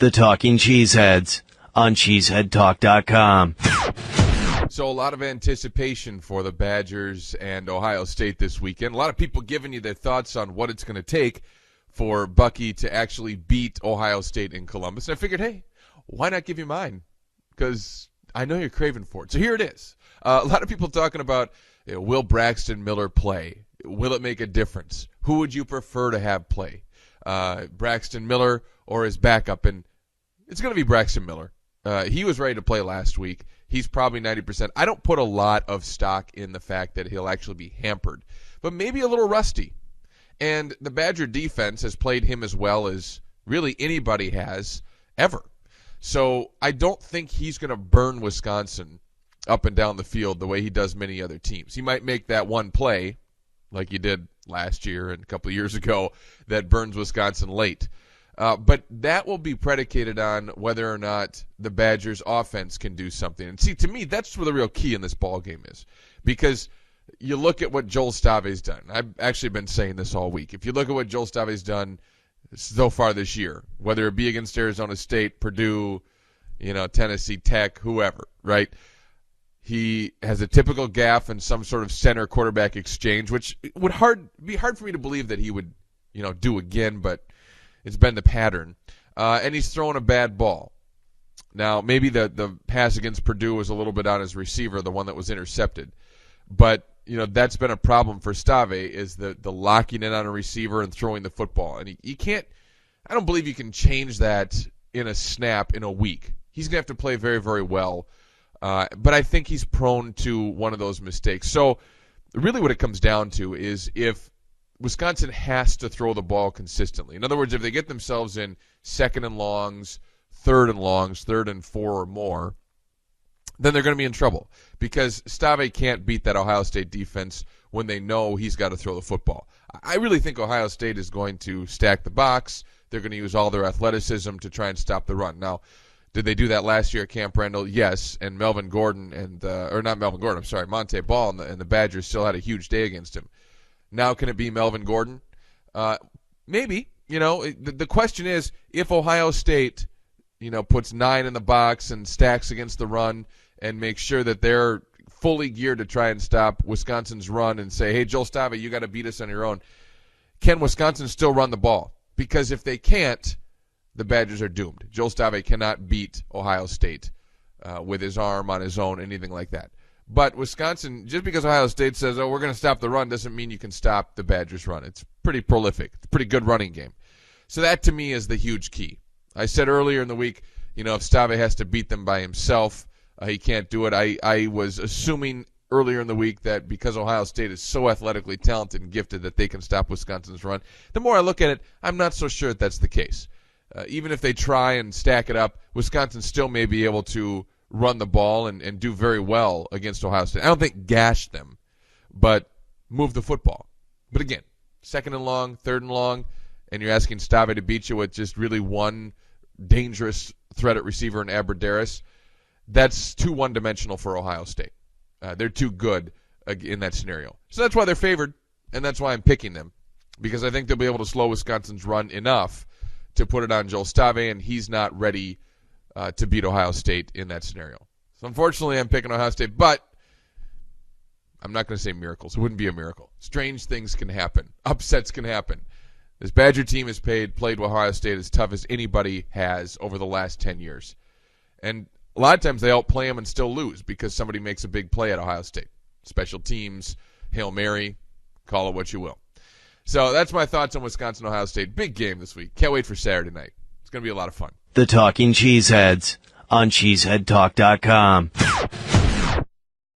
The Talking Cheeseheads on cheeseheadtalk.com. So a lot of anticipation for the Badgers and Ohio State this weekend. A lot of people giving you their thoughts on what it's going to take for Bucky to actually beat Ohio State in Columbus. And I figured, hey, why not give you mine? Because I know you're craving for it. So here it is. A lot of people talking about, will Braxton Miller play? Will it make a difference? Who would you prefer to have play? Braxton Miller or his backup? And it's going to be Braxton Miller. He was ready to play last week. He's probably 90%. I don't put a lot of stock in the fact that he'll actually be hampered, but maybe a little rusty. And the Badger defense has played him as well as really anybody has ever. So I don't think he's going to burn Wisconsin up and down the field the way he does many other teams. He might make that one play like he did last year and a couple of years ago that burns Wisconsin late. But that will be predicated on whether or not the Badgers' offense can do something. And see, to me, that's where the real key in this ball game is. Because you look at what Joel Stave's done. I've actually been saying this all week. If you look at what Joel Stave's done so far this year, whether it be against Arizona State, Purdue, Tennessee Tech, whoever, right? He has a typical gaffe and some sort of center quarterback exchange, which would be hard for me to believe that he would, do again, but it's been the pattern. And he's throwing a bad ball. Now, maybe the pass against Purdue was a little bit on his receiver, the one that was intercepted. But, that's been a problem for Stave is the locking in on a receiver and throwing the football. And he can't – I don't believe you can change that in a snap in a week. He's going to have to play very, very well. But I think he's prone to one of those mistakes. So really what it comes down to is if Wisconsin has to throw the ball consistently. In other words, if they get themselves in second and longs, third and 4 or more, then they're going to be in trouble because Stave can't beat that Ohio State defense when they know he's got to throw the football. I really think Ohio State is going to stack the box. They're going to use all their athleticism to try and stop the run. Now, did they do that last year at Camp Randall? Yes, and Monte Ball and the Badgers still had a huge day against him. Now can it be Melvin Gordon? Maybe. The question is if Ohio State, puts 9 in the box and stacks against the run and makes sure that they're fully geared to try and stop Wisconsin's run and say, hey, Joel Stave, you got to beat us on your own. Can Wisconsin still run the ball? Because if they can't, the Badgers are doomed. Joel Stave cannot beat Ohio State with his arm on his own, anything like that. But Wisconsin, just because Ohio State says, we're going to stop the run, doesn't mean you can stop the Badgers' run. It's pretty prolific. It's a pretty good running game. So that, to me, is the huge key. I said earlier in the week, if Stave has to beat them by himself, he can't do it. I was assuming earlier in the week that because Ohio State is so athletically talented and gifted that they can stop Wisconsin's run. The more I look at it, I'm not so sure that's the case. Even if they try and stack it up, Wisconsin still may be able to run the ball and do very well against Ohio State. I don't think gash them, but move the football. But again, second and long, third and long, and you're asking Stave to beat you with just really one dangerous threat at receiver in Aberderis, that's too one-dimensional for Ohio State. They're too good in that scenario. So that's why they're favored, and that's why I'm picking them, because I think they'll be able to slow Wisconsin's run enough to put it on Joel Stave, and he's not ready to beat Ohio State in that scenario. So unfortunately, I'm picking Ohio State, but I'm not going to say miracles. It wouldn't be a miracle. Strange things can happen. Upsets can happen. This Badger team has played Ohio State as tough as anybody has over the last 10 years. And a lot of times they outplay them and still lose because somebody makes a big play at Ohio State. Special teams, Hail Mary, call it what you will. So that's my thoughts on Wisconsin-Ohio State. Big game this week. Can't wait for Saturday night. It's going to be a lot of fun. The Talking Cheeseheads on cheeseheadtalk.com.